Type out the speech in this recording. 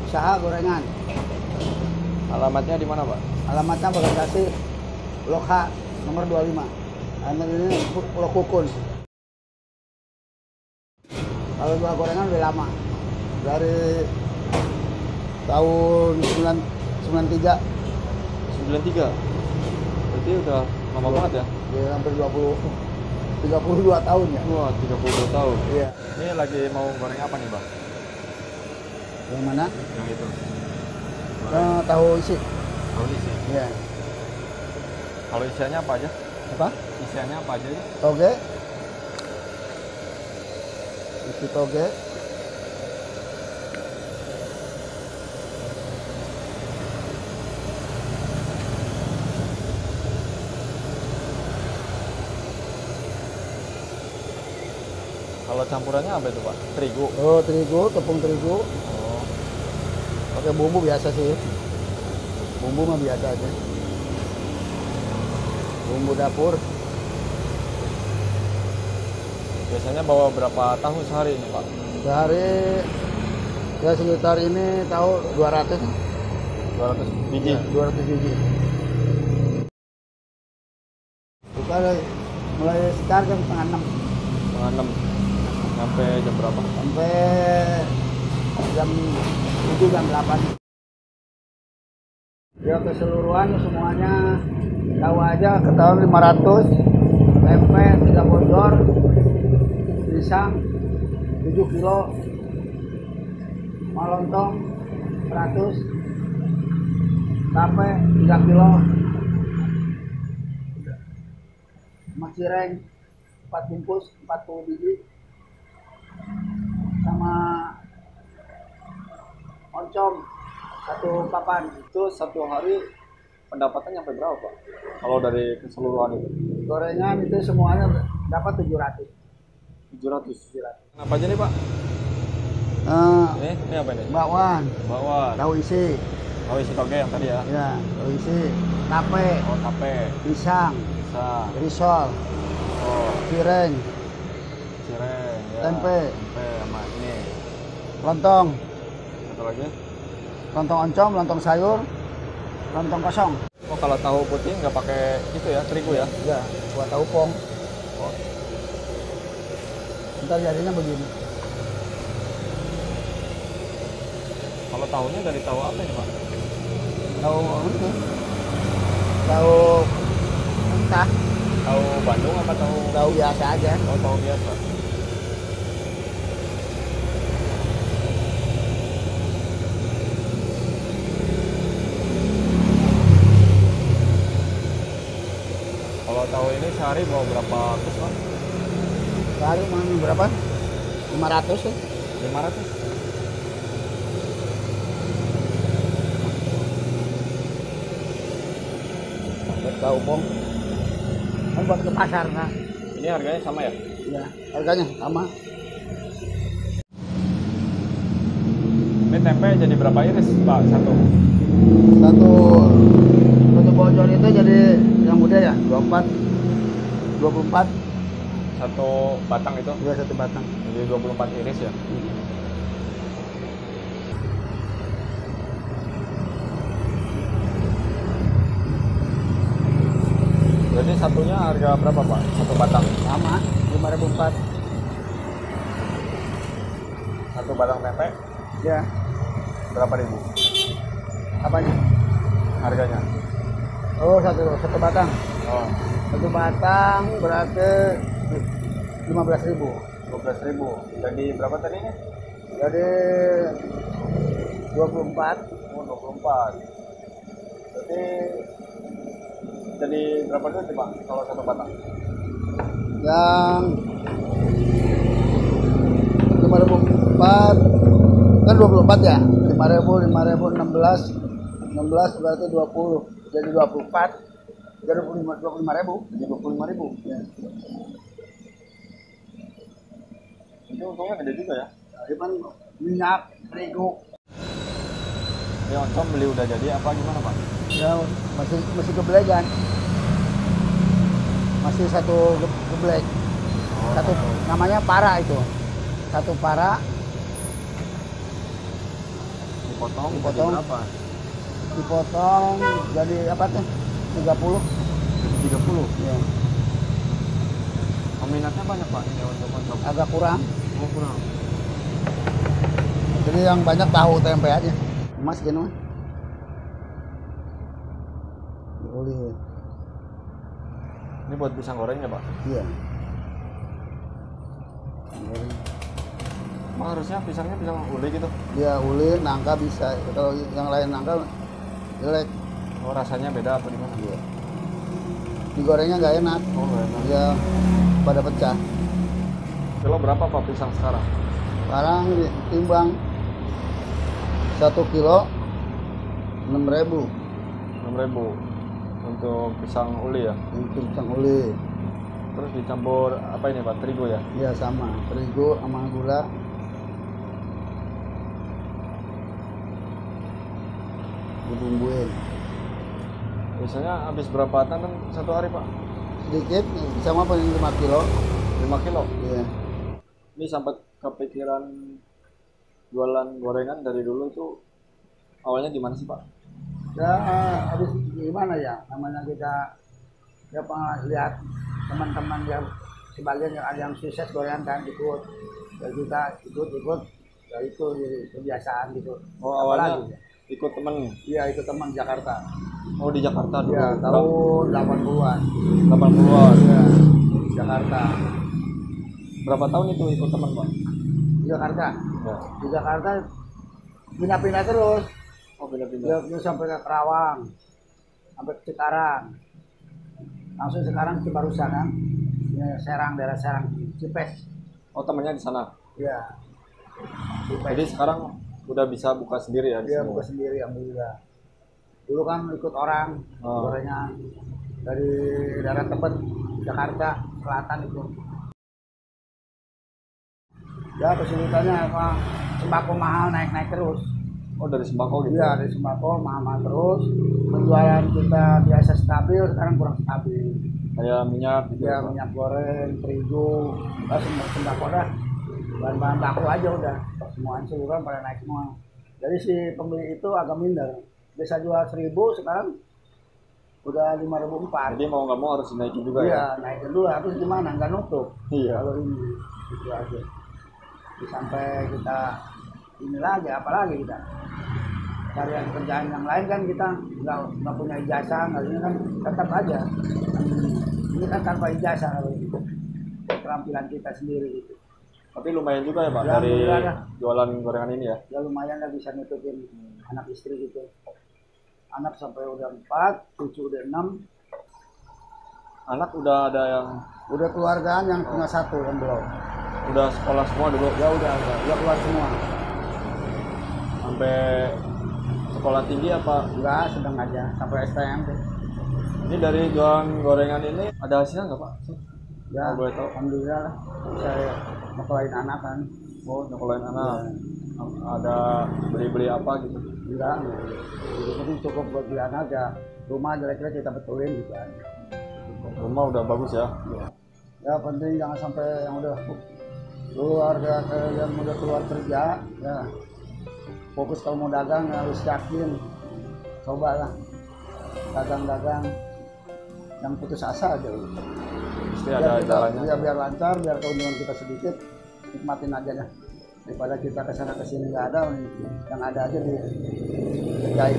usaha gorengan. Alamatnya di mana, Pak? Alamatnya Bekasi Blok H nomor 25. Alamat ini Pulau Kukun. Kalau jual gorengan udah lama. Dari tahun 93. 93. Berarti udah lama banget ya? Ya, hampir 32 tahun ya. Wah, 32 tahun. Iya. Ini lagi mau goreng apa nih, Bang? Yang mana? Yang itu. Tahu isi. Tahu isi. Iya. Kalau isiannya apa aja? Apa? Isiannya apa aja ya? Toge. Isi toge. Kalau campurannya apa itu, Pak? Terigu. Oh, terigu, tepung terigu. Oh. Pakai bumbu biasa sih. Bumbu mah biasa aja. Bumbu dapur. Biasanya bawa berapa tahu sehari ini, Pak? Sehari ya sekitar ini tahu 200. 200 biji. Ya, 200 biji. Buka mulai sekitar jam setengah 6 Setengah 6 sampai jam berapa? sampai jam 7 jam 8. Ya keseluruhan semuanya tahu aja ketahuan 500, tempe 3 bocor, pisang 7 kilo, malontong 100, tape 3 kilo, sama cireng 4 bungkus 40 biji, sama oncom 1 papan. Itu satu hari pendapatannya sampai berapa, Pak? Kalau dari keseluruhan itu? Gorengan itu semuanya dapat 700. 700. Apa aja nih, Pak? Ini apa nih? Bakwan, Bakwan. tahu isi, Oh, isi toge yang tadi ya? ya, tahu isi, tape, Oh, tape. pisang, Bisa. risol, Oh, cireng, cireng. Ya. Tempe. Tempe sama ini. lontong, Satu lagi. lontong oncom, lontong sayur, lontong kosong. Oh, kalau tahu putih nggak pakai itu ya, terigu ya? Ya, buat tahu pong. Oh, Ntar jadinya begini. kalau tahunya dari tahu apa ini, Pak? Tahu ini, tahu mentah, Tahu Bandung apa tahu? tahu biasa aja. Oh, tahu biasa. Kalau tahu ini sehari bawa berapa kus, Pak? Sehari mau berapa? 500 ya. 500. Buat tahu pong. Kan buat ke pasar nah. Ini harganya sama ya? Ya, harganya sama. Ini tempe jadi berapa iris, Pak? Satu. Satu bocor itu jadi yang muda ya 24, 24 Satu batang itu ya, satu batang. jadi 24 iris ya? Jadi satunya harga berapa, Pak? Satu batang? Sama 5.004 Satu batang tempe ya. berapa ribu? Apanya? Harganya? Oh, satu batang. Oh, Satu batang berarti 15.000. 12.000. Jadi berapa tadi? Jadi 24. Oh, 24. Berarti jadi berapa duit, Pak, kalau satu batang? Yang 5.004 kan 24 ya. 5.000 16 berarti 20. Jadi 24. Jadi 25.000. Jadi 25.000. Ya. Itu untungnya gede juga ya? Cuman minyak, terigu, Ini oncom beli udah jadi apa gimana, Pak? ya masih geblegan. Masih satu geblek. Satu namanya para itu. Satu para. Itu dipotong Dipotong. jadi berapa? Dipotong jadi apa tuh? 30. Jadi 30. Ya. Peminatnya banyak Pak ini untuk kontrak. Agak kurang. Oh, kurang. Jadi yang banyak tahu tempe aja. Mas gini mah. Boleh. Ini buat pisang gorengnya Pak. Iya. Emang harusnya pisangnya pisang uli gitu. Dia uli, nangka bisa. Kalau yang lain nangka jelek. Oh, rasanya beda apa gimana? Iya. Digorengnya nggak enak. Oh, nggak enak. Dia pada pecah. Kilo berapa Pak pisang sekarang? Sekarang timbang 1 kilo 6.000 6.000 untuk pisang uli ya. untuk pisang uli. Terus dicampur apa ini Pak? Terigu ya? Iya sama, terigu sama gula. Dibumbuin Biasanya habis berapa tan kan satu hari Pak? sedikit, sama paling 5 kilo. 5 kilo. Iya. Ini sampai kepikiran jualan gorengan dari dulu itu awalnya gimana sih Pak? Ya habis gimana ya, namanya kita ya lihat teman-teman yang sebagian yang ada yang sukses gorengan kan ikut, ya kita ikut ya itu jadi kebiasaan gitu. Oh, awalnya Apalagi, ikut temen. iya ikut teman Jakarta. Oh, di Jakarta dulu. Ya tahun 80-an. 80-an. Ya, Jakarta. Berapa tahun itu ikut teman Pak? Di Jakarta. Ya. Di Jakarta pindah-pindah terus. Oh, pindah-pindah. Dia sampai ke Kerawang, sampai ke Cikarang. Langsung sekarang Cibarusah kan. Ya, Serang, daerah Serang, Cipes. Oh, temennya di sana. Ya. Cipes. Jadi sekarang udah bisa buka sendiri ya di Dia sini? buka sendiri alhamdulillah. Dulu kan ikut orang gorengan dari daerah Tebet, Jakarta Selatan itu. Ya kesulitannya apa? Sembako mahal naik terus. Oh, dari sembako gitu? Iya dari sembako mahal terus. Penjualan kita biasa stabil, sekarang kurang stabil. Kayak minyak gitu? Ya minyak goreng, terigu, semua sembako dah. Bahan-bahan baku aja udah. Semua seluruhan pada naik semua. Jadi si pembeli itu agak minder. Biasa jual 1.000, sekarang udah 5.400. Jadi mau nggak mau harus dinaikin juga ya? Iya, naikin dulu. Habis gimana? Nggak nutup. Iya. Kalau ini, itu aja. Jadi sampai kita ini lagi, apalagi kita cari yang kerjaan yang lain kan kita nggak punya ijazah, nggak ini kan tetap aja. Ini kan tanpa ijazah kalau ini. Keterampilan kita sendiri gitu. Tapi lumayan juga ya Pak Ya, dari alhamdulillah. jualan gorengan ini ya? Ya lumayan lah bisa nutupin anak istri gitu. Anak sampai udah 4, cucu udah 6. Anak udah ada yang Udah keluargaan yang punya 1 yang belum. udah sekolah semua dulu? Ya udah keluar semua. Sampai sekolah tinggi apa? Enggak, sedang aja sampai STM deh. Ini dari jualan gorengan ini ada hasilnya nggak Pak? Ya, Boleh tahu? alhamdulillah lah. Saya nyekolahin anak kan. Oh, nyekolahin anak. Ada beli-beli apa gitu? Enggak. Jadi cukup buat beli anak ya. Rumah jelek-jelek kita betulin gitu kan. Rumah udah bagus ya? Ya penting jangan sampai yang udah keluarga yang udah keluar kerja ya fokus kalau mau dagang ya harus yakin, cobalah dagang yang putus asa aja dulu. Pasti ada jalannya. Biar lancar, biar keuntungan kita sedikit, nikmatin aja ya. Daripada kita kesana kesini nggak ada, yang ada aja dikerjain.